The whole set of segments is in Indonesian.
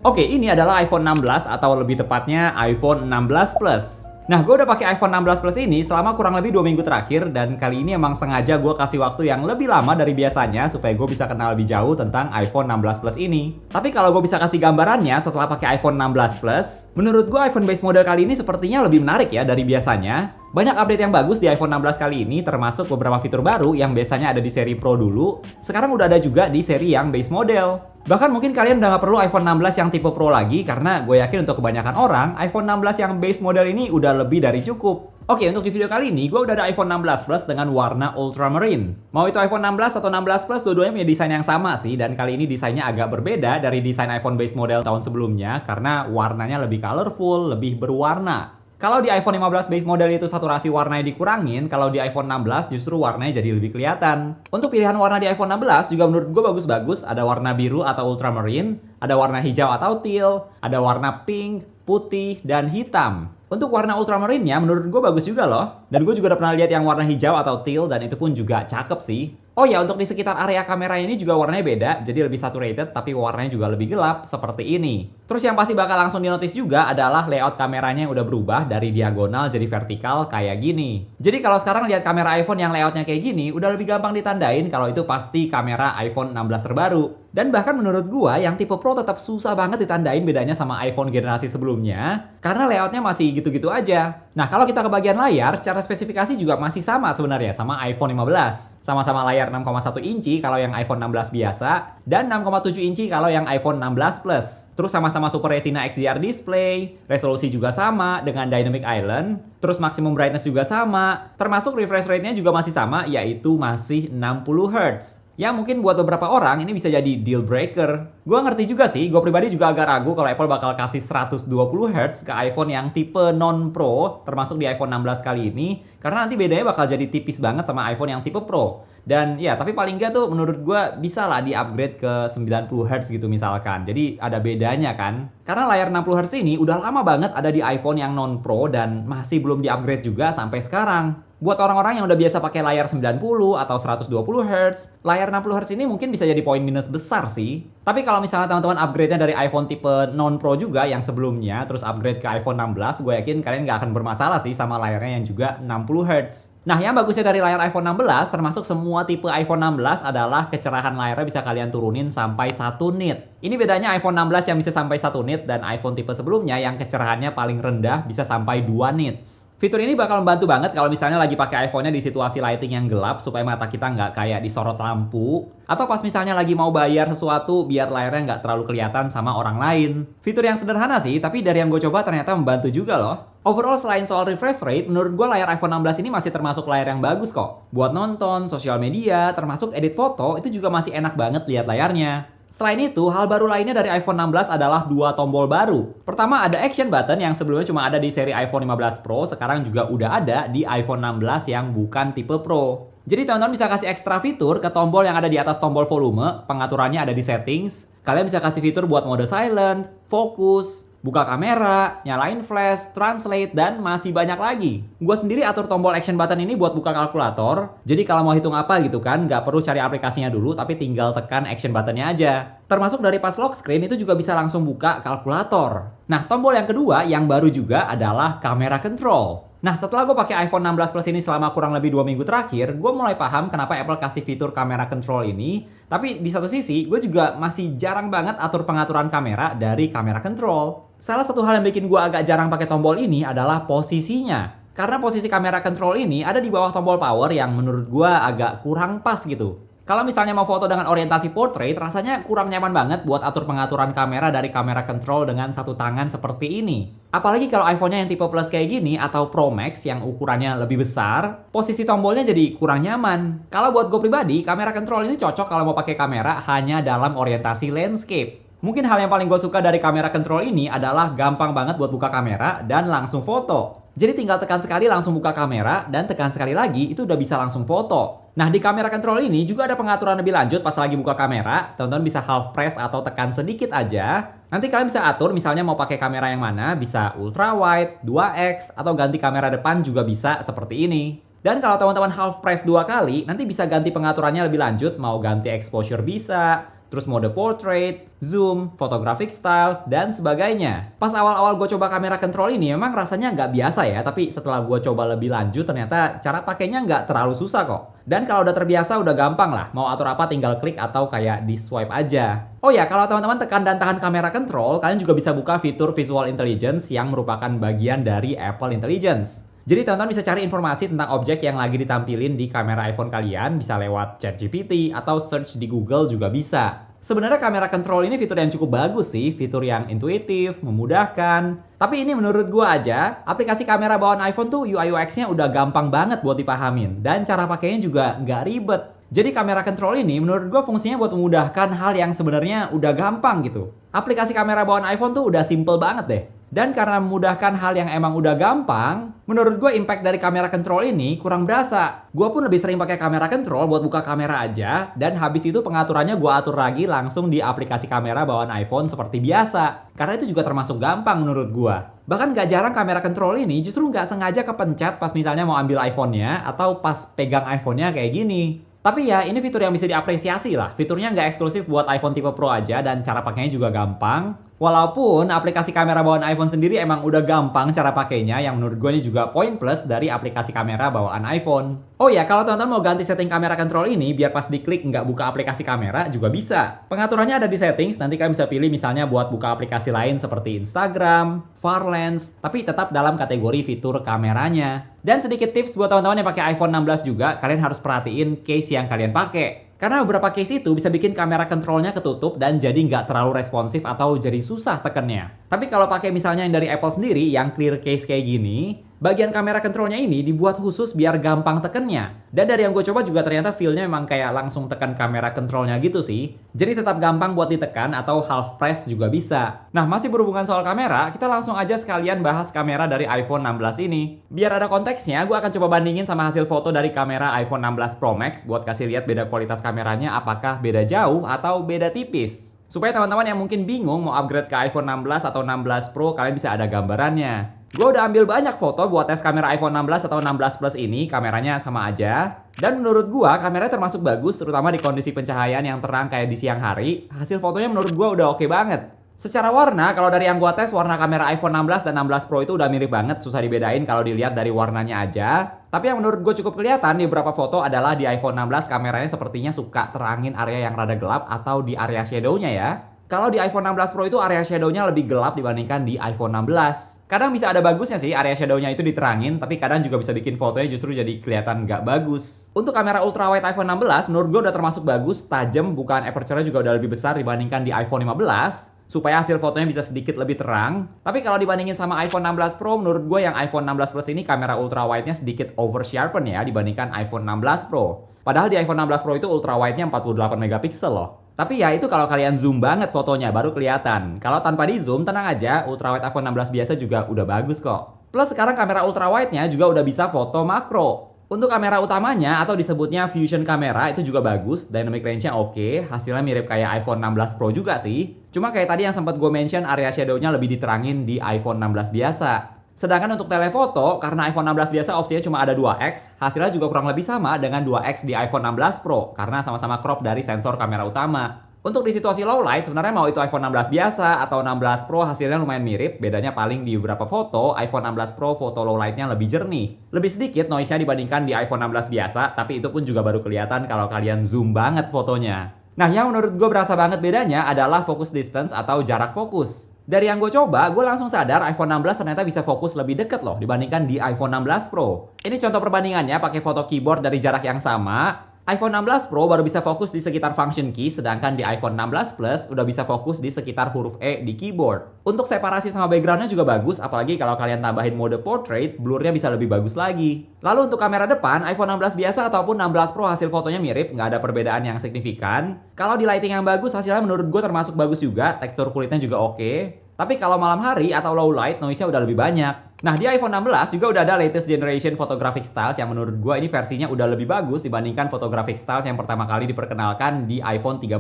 Oke, ini adalah iPhone 16 atau lebih tepatnya iPhone 16 Plus. Nah, gue udah pakai iPhone 16 Plus ini selama kurang lebih 2 minggu terakhir, dan kali ini emang sengaja gue kasih waktu yang lebih lama dari biasanya supaya gue bisa kenal lebih jauh tentang iPhone 16 Plus ini. Tapi kalau gue bisa kasih gambarannya setelah pakai iPhone 16 Plus, menurut gue iPhone base model kali ini sepertinya lebih menarik ya dari biasanya. Banyak update yang bagus di iPhone 16 kali ini, termasuk beberapa fitur baru yang biasanya ada di seri Pro dulu, sekarang udah ada juga di seri yang base model. Bahkan mungkin kalian udah nggak perlu iPhone 16 yang tipe Pro lagi, karena gue yakin untuk kebanyakan orang, iPhone 16 yang base model ini udah lebih dari cukup. Oke, untuk di video kali ini, gue udah ada iPhone 16 Plus dengan warna Ultramarine. Mau itu iPhone 16 atau 16 Plus, dua-duanya punya desain yang sama sih, dan kali ini desainnya agak berbeda dari desain iPhone base model tahun sebelumnya, karena warnanya lebih colorful, lebih berwarna. Kalau di iPhone 15 base model itu saturasi warnanya dikurangin, kalau di iPhone 16 justru warnanya jadi lebih kelihatan. Untuk pilihan warna di iPhone 16 juga menurut gue bagus-bagus, ada warna biru atau ultramarine, ada warna hijau atau teal, ada warna pink, putih, dan hitam. Untuk warna ultramarine-nya menurut gue bagus juga loh. Dan gue juga udah pernah lihat yang warna hijau atau teal, dan itu pun juga cakep sih. Oh ya, untuk di sekitar area kamera ini juga warnanya beda, jadi lebih saturated tapi warnanya juga lebih gelap seperti ini. Terus yang pasti bakal langsung di-notice juga adalah layout kameranya yang udah berubah dari diagonal jadi vertikal kayak gini. Jadi kalau sekarang lihat kamera iPhone yang layoutnya kayak gini, udah lebih gampang ditandain kalau itu pasti kamera iPhone 16 terbaru. Dan bahkan menurut gua yang tipe Pro tetap susah banget ditandain bedanya sama iPhone generasi sebelumnya, karena layoutnya masih gitu-gitu aja. Nah, kalau kita ke bagian layar, secara spesifikasi juga masih sama sebenarnya sama iPhone 15. Sama-sama layar 6,1 inci kalau yang iPhone 16 biasa, dan 6,7 inci kalau yang iPhone 16 Plus. Terus sama-sama Super Retina XDR display, resolusi juga sama dengan Dynamic Island, terus maximum brightness juga sama, termasuk refresh rate-nya juga masih sama, yaitu masih 60 Hz. Ya mungkin buat beberapa orang ini bisa jadi deal breaker. Gue ngerti juga sih, gue pribadi juga agak ragu kalau Apple bakal kasih 120 Hz ke iPhone yang tipe non-Pro, termasuk di iPhone 16 kali ini, karena nanti bedanya bakal jadi tipis banget sama iPhone yang tipe Pro. Dan ya, tapi paling nggak tuh menurut gue bisa lah di-upgrade ke 90 Hz gitu misalkan. Jadi ada bedanya kan. Karena layar 60 Hz ini udah lama banget ada di iPhone yang non-Pro dan masih belum di-upgrade juga sampai sekarang. Buat orang-orang yang udah biasa pakai layar 90 atau 120 Hz, layar 60 Hz ini mungkin bisa jadi poin minus besar sih. Tapi kalau misalnya teman-teman upgrade-nya dari iPhone tipe non-Pro juga yang sebelumnya, terus upgrade ke iPhone 16, gue yakin kalian nggak akan bermasalah sih sama layarnya yang juga 60 Hz. Nah, yang bagusnya dari layar iPhone 16, termasuk semua tipe iPhone 16 adalah kecerahan layarnya bisa kalian turunin sampai 1 nit. Ini bedanya iPhone 16 yang bisa sampai 1 nit dan iPhone tipe sebelumnya yang kecerahannya paling rendah bisa sampai 2 nits. Fitur ini bakal membantu banget kalau misalnya lagi pakai iPhone-nya di situasi lighting yang gelap supaya mata kita nggak kayak disorot lampu. Atau pas misalnya lagi mau bayar sesuatu biar layarnya nggak terlalu kelihatan sama orang lain. Fitur yang sederhana sih, tapi dari yang gue coba ternyata membantu juga loh. Overall selain soal refresh rate, menurut gue layar iPhone 16 ini masih termasuk layar yang bagus kok. Buat nonton, sosial media, termasuk edit foto, itu juga masih enak banget lihat layarnya. Selain itu, hal baru lainnya dari iPhone 16 adalah dua tombol baru. Pertama ada Action Button yang sebelumnya cuma ada di seri iPhone 15 Pro, sekarang juga udah ada di iPhone 16 yang bukan tipe Pro. Jadi teman-teman bisa kasih ekstra fitur ke tombol yang ada di atas tombol volume, pengaturannya ada di settings. Kalian bisa kasih fitur buat mode silent, fokus, buka kamera, nyalain flash, translate, dan masih banyak lagi. Gue sendiri atur tombol action button ini buat buka kalkulator. Jadi kalau mau hitung apa gitu kan, nggak perlu cari aplikasinya dulu, tapi tinggal tekan action buttonnya aja. Termasuk dari pas lock screen itu juga bisa langsung buka kalkulator. Nah, tombol yang kedua yang baru juga adalah camera control. Nah, setelah gue pakai iPhone 16 Plus ini selama kurang lebih 2 minggu terakhir, gue mulai paham kenapa Apple kasih fitur camera control ini. Tapi di satu sisi, gue juga masih jarang banget atur pengaturan kamera dari camera control. Salah satu hal yang bikin gue agak jarang pakai tombol ini adalah posisinya. Karena posisi camera control ini ada di bawah tombol power yang menurut gue agak kurang pas gitu. Kalau misalnya mau foto dengan orientasi portrait, rasanya kurang nyaman banget buat atur pengaturan kamera dari kamera control dengan satu tangan seperti ini. Apalagi kalau iPhone-nya yang tipe Plus kayak gini atau Pro Max yang ukurannya lebih besar, posisi tombolnya jadi kurang nyaman. Kalau buat gue pribadi, kamera control ini cocok kalau mau pakai kamera hanya dalam orientasi landscape. Mungkin hal yang paling gue suka dari kamera control ini adalah gampang banget buat buka kamera dan langsung foto. Jadi tinggal tekan sekali langsung buka kamera dan tekan sekali lagi itu udah bisa langsung foto. Nah, di kamera control ini juga ada pengaturan lebih lanjut pas lagi buka kamera. Teman-teman bisa half press atau tekan sedikit aja. Nanti kalian bisa atur misalnya mau pakai kamera yang mana, bisa ultra wide, 2x, atau ganti kamera depan juga bisa seperti ini. Dan kalau teman-teman half press 2 kali, nanti bisa ganti pengaturannya lebih lanjut, mau ganti exposure bisa, terus mode portrait, zoom, photographic styles, dan sebagainya. Pas awal-awal gue coba kamera control ini emang rasanya nggak biasa ya, tapi setelah gue coba lebih lanjut ternyata cara pakainya nggak terlalu susah kok. Dan kalau udah terbiasa udah gampang lah, mau atur apa tinggal klik atau kayak di swipe aja. Oh ya, kalau teman-teman tekan dan tahan kamera control, kalian juga bisa buka fitur Visual Intelligence yang merupakan bagian dari Apple Intelligence. Jadi teman-teman bisa cari informasi tentang objek yang lagi ditampilin di kamera iPhone kalian, bisa lewat ChatGPT atau search di Google juga bisa. Sebenarnya kamera control ini fitur yang cukup bagus sih, fitur yang intuitif, memudahkan. Tapi ini menurut gua aja, aplikasi kamera bawaan iPhone tuh UI UX-nya udah gampang banget buat dipahamin, dan cara pakainya juga nggak ribet. Jadi kamera control ini menurut gua fungsinya buat memudahkan hal yang sebenarnya udah gampang gitu. Aplikasi kamera bawaan iPhone tuh udah simple banget deh. Dan karena memudahkan hal yang emang udah gampang, menurut gue impact dari kamera control ini kurang berasa. Gue pun lebih sering pakai kamera control buat buka kamera aja, dan habis itu pengaturannya gue atur lagi langsung di aplikasi kamera bawaan iPhone seperti biasa. Karena itu juga termasuk gampang menurut gue. Bahkan gak jarang kamera control ini justru gak sengaja kepencet pas misalnya mau ambil iPhone-nya atau pas pegang iPhone-nya kayak gini. Tapi ya, ini fitur yang bisa diapresiasi lah. Fiturnya nggak eksklusif buat iPhone tipe Pro aja dan cara pakainya juga gampang. Walaupun aplikasi kamera bawaan iPhone sendiri emang udah gampang cara pakainya, yang menurut gue ini juga poin plus dari aplikasi kamera bawaan iPhone. Oh ya, kalau teman-teman mau ganti setting kamera control ini biar pas diklik nggak buka aplikasi kamera juga bisa. Pengaturannya ada di settings, nanti kalian bisa pilih misalnya buat buka aplikasi lain seperti Instagram, Farlens, tapi tetap dalam kategori fitur kameranya. Dan sedikit tips buat teman-teman yang pakai iPhone 16 juga, kalian harus perhatiin case yang kalian pakai. Karena beberapa case itu bisa bikin kamera controlnya ketutup dan jadi nggak terlalu responsif atau jadi susah tekennya. Tapi kalau pakai misalnya yang dari Apple sendiri yang clear case kayak gini, bagian kamera controlnya ini dibuat khusus biar gampang tekennya. Dan dari yang gue coba juga ternyata feel-nya emang kayak langsung tekan kamera controlnya gitu sih. Jadi tetap gampang buat ditekan atau half press juga bisa. Nah, masih berhubungan soal kamera, kita langsung aja sekalian bahas kamera dari iPhone 16 ini. Biar ada konteksnya, gue akan coba bandingin sama hasil foto dari kamera iPhone 16 Pro Max buat kasih lihat beda kualitas kameranya apakah beda jauh atau beda tipis. Supaya teman-teman yang mungkin bingung mau upgrade ke iPhone 16 atau 16 Pro, kalian bisa ada gambarannya. Gue udah ambil banyak foto buat tes kamera iPhone 16 atau 16 Plus ini, kameranya sama aja. Dan menurut gue kameranya termasuk bagus, terutama di kondisi pencahayaan yang terang kayak di siang hari. Hasil fotonya menurut gue udah oke banget. Secara warna, kalau dari yang gue tes, warna kamera iPhone 16 dan 16 Pro itu udah mirip banget, susah dibedain kalau dilihat dari warnanya aja. Tapi yang menurut gue cukup kelihatan di beberapa foto adalah di iPhone 16 kameranya sepertinya suka terangin area yang rada gelap atau di area shadow-nya ya. Kalau di iPhone 16 Pro itu area shadow-nya lebih gelap dibandingkan di iPhone 16. Kadang bisa ada bagusnya sih area shadow-nya itu diterangin, tapi kadang juga bisa bikin fotonya justru jadi kelihatan nggak bagus. Untuk kamera ultrawide iPhone 16, menurut gue udah termasuk bagus, tajam, bukan aperture-nya juga udah lebih besar dibandingkan di iPhone 15. Supaya hasil fotonya bisa sedikit lebih terang. Tapi kalau dibandingin sama iPhone 16 Pro, menurut gue yang iPhone 16 Plus ini kamera ultrawide-nya sedikit over sharpen ya dibandingkan iPhone 16 Pro. Padahal di iPhone 16 Pro itu ultrawide-nya 48 megapiksel loh. Tapi ya itu kalau kalian zoom banget fotonya baru kelihatan. Kalau tanpa di zoom, tenang aja, ultrawide iPhone 16 biasa juga udah bagus kok. Plus sekarang kamera ultrawide-nya juga udah bisa foto makro. Untuk kamera utamanya atau disebutnya fusion kamera itu juga bagus, dynamic range-nya oke, hasilnya mirip kayak iPhone 16 Pro juga sih. Cuma kayak tadi yang sempat gue mention area shadow-nya lebih diterangin di iPhone 16 biasa. Sedangkan untuk telefoto, karena iPhone 16 biasa opsinya cuma ada 2x, hasilnya juga kurang lebih sama dengan 2x di iPhone 16 Pro, karena sama-sama crop dari sensor kamera utama. Untuk di situasi low light, sebenarnya mau itu iPhone 16 biasa atau 16 Pro hasilnya lumayan mirip, bedanya paling di beberapa foto, iPhone 16 Pro foto low lightnya lebih jernih. Lebih sedikit noise-nya dibandingkan di iPhone 16 biasa, tapi itu pun juga baru kelihatan kalau kalian zoom banget fotonya. Nah, yang menurut gue berasa banget bedanya adalah focus distance atau jarak fokus. Dari yang gue coba, gue langsung sadar iPhone 16 ternyata bisa fokus lebih deket loh dibandingkan di iPhone 16 Pro. Ini contoh perbandingannya pakai foto keyboard dari jarak yang sama. iPhone 16 Pro baru bisa fokus di sekitar function key, sedangkan di iPhone 16 Plus udah bisa fokus di sekitar huruf E di keyboard. Untuk separasi sama backgroundnya juga bagus, apalagi kalau kalian tambahin mode portrait, blurnya bisa lebih bagus lagi. Lalu untuk kamera depan, iPhone 16 biasa ataupun 16 Pro hasil fotonya mirip, nggak ada perbedaan yang signifikan. Kalau di lighting yang bagus, hasilnya menurut gue termasuk bagus juga, tekstur kulitnya juga oke. Tapi kalau malam hari atau low light, noise-nya udah lebih banyak. Nah, di iPhone 16 juga udah ada latest generation photographic styles yang menurut gue ini versinya udah lebih bagus dibandingkan photographic styles yang pertama kali diperkenalkan di iPhone 13.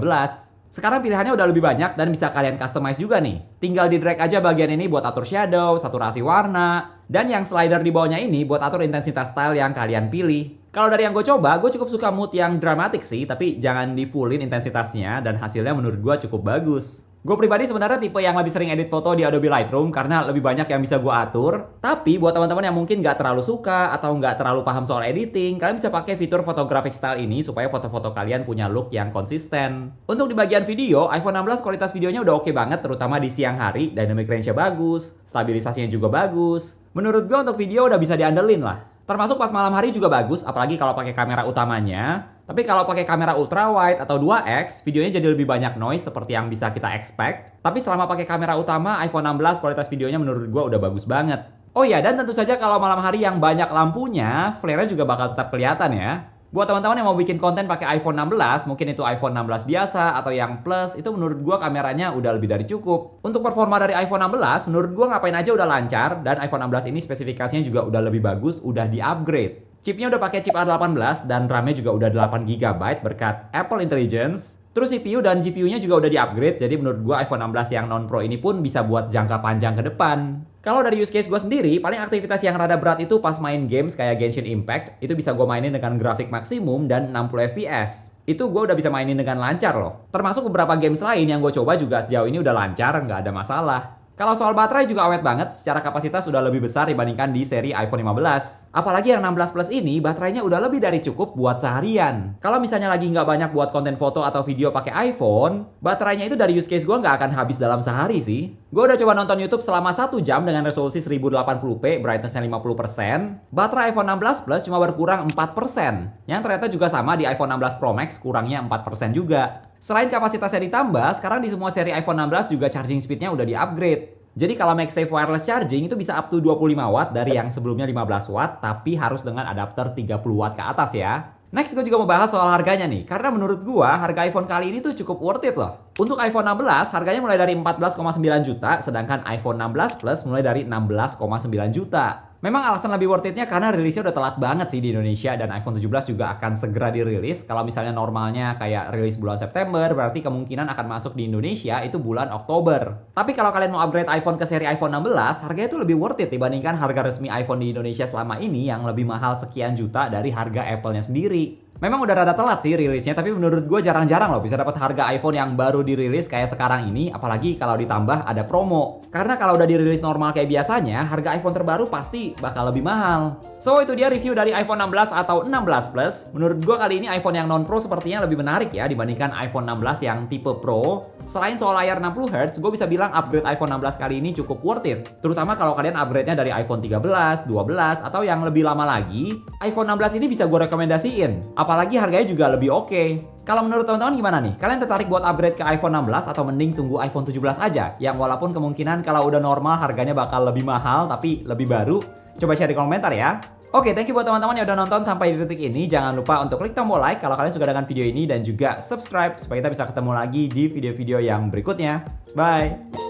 Sekarang pilihannya udah lebih banyak dan bisa kalian customize juga nih. Tinggal di drag aja bagian ini buat atur shadow, saturasi warna, dan yang slider di bawahnya ini buat atur intensitas style yang kalian pilih. Kalau dari yang gue coba, gue cukup suka mood yang dramatik sih, tapi jangan di fullin intensitasnya dan hasilnya menurut gue cukup bagus. Gue pribadi sebenarnya tipe yang lebih sering edit foto di Adobe Lightroom karena lebih banyak yang bisa gue atur. Tapi buat teman-teman yang mungkin nggak terlalu suka atau nggak terlalu paham soal editing, kalian bisa pakai fitur photographic style ini supaya foto-foto kalian punya look yang konsisten. Untuk di bagian video, iPhone 16 kualitas videonya udah oke banget, terutama di siang hari, dynamic range-nya bagus, stabilisasinya juga bagus. Menurut gue untuk video udah bisa diandelin lah. Termasuk pas malam hari juga bagus, apalagi kalau pakai kamera utamanya. Tapi kalau pakai kamera ultra wide atau 2x, videonya jadi lebih banyak noise seperti yang bisa kita expect. Tapi selama pakai kamera utama, iPhone 16 kualitas videonya menurut gua udah bagus banget. Oh iya, dan tentu saja kalau malam hari yang banyak lampunya, flare-nya juga bakal tetap kelihatan ya. Buat teman-teman yang mau bikin konten pakai iPhone 16, mungkin itu iPhone 16 biasa atau yang Plus, itu menurut gua kameranya udah lebih dari cukup. Untuk performa dari iPhone 16, menurut gua ngapain aja udah lancar, dan iPhone 16 ini spesifikasinya juga udah lebih bagus, udah di-upgrade. Chipnya udah pakai chip A18 dan RAM-nya juga udah 8 GB berkat Apple Intelligence. Terus CPU dan GPU-nya juga udah di-upgrade, jadi menurut gua iPhone 16 yang non-Pro ini pun bisa buat jangka panjang ke depan. Kalau dari use case gue sendiri, paling aktivitas yang rada berat itu pas main games kayak Genshin Impact, itu bisa gue mainin dengan grafik maksimum dan 60 FPS. Itu gue udah bisa mainin dengan lancar loh. Termasuk beberapa games lain yang gue coba juga sejauh ini udah lancar, nggak ada masalah. Kalau soal baterai juga awet banget, secara kapasitas sudah lebih besar dibandingkan di seri iPhone 15. Apalagi yang 16 Plus ini, baterainya udah lebih dari cukup buat seharian. Kalau misalnya lagi nggak banyak buat konten foto atau video pakai iPhone, baterainya itu dari use case gue nggak akan habis dalam sehari sih. Gue udah coba nonton YouTube selama 1 jam dengan resolusi 1080p, brightness-nya 50%. Baterai iPhone 16 Plus cuma berkurang 4%. Yang ternyata juga sama di iPhone 16 Pro Max, kurangnya 4% juga. Selain kapasitasnya ditambah, sekarang di semua seri iPhone 16 juga charging speed-nya udah di-upgrade. Jadi kalau MagSafe wireless charging itu bisa up to 25 watt dari yang sebelumnya 15 watt, tapi harus dengan adapter 30 watt ke atas ya. Next, gue juga mau bahas soal harganya nih, karena menurut gue harga iPhone kali ini tuh cukup worth it loh. Untuk iPhone 16, harganya mulai dari 14,9 juta, sedangkan iPhone 16 Plus mulai dari 16,9 juta. Memang alasan lebih worth it-nya karena rilisnya udah telat banget sih di Indonesia, dan iPhone 17 juga akan segera dirilis. Kalau misalnya normalnya kayak rilis bulan September, berarti kemungkinan akan masuk di Indonesia itu bulan Oktober. Tapi kalau kalian mau upgrade iPhone ke seri iPhone 16, harganya itu lebih worth it dibandingkan harga resmi iPhone di Indonesia selama ini yang lebih mahal sekian juta dari harga Apple-nya sendiri. Memang udah rada telat sih rilisnya, tapi menurut gue jarang-jarang loh bisa dapat harga iPhone yang baru dirilis kayak sekarang ini, apalagi kalau ditambah ada promo. Karena kalau udah dirilis normal kayak biasanya, harga iPhone terbaru pasti bakal lebih mahal. So itu dia review dari iPhone 16 atau 16 Plus. Menurut gue kali ini iPhone yang non-Pro sepertinya lebih menarik ya dibandingkan iPhone 16 yang tipe Pro. Selain soal layar 60Hz, gue bisa bilang upgrade iPhone 16 kali ini cukup worth it. Terutama kalau kalian upgrade-nya dari iPhone 13, 12, atau yang lebih lama lagi, iPhone 16 ini bisa gue rekomendasiin. Apalagi harganya juga lebih oke. Kalau menurut teman-teman gimana nih? Kalian tertarik buat upgrade ke iPhone 16 atau mending tunggu iPhone 17 aja? Yang walaupun kemungkinan kalau udah normal harganya bakal lebih mahal tapi lebih baru. Coba share di komentar ya. Oke, thank you buat teman-teman yang udah nonton sampai di detik ini. Jangan lupa untuk klik tombol like kalau kalian suka dengan video ini dan juga subscribe supaya kita bisa ketemu lagi di video-video yang berikutnya. Bye!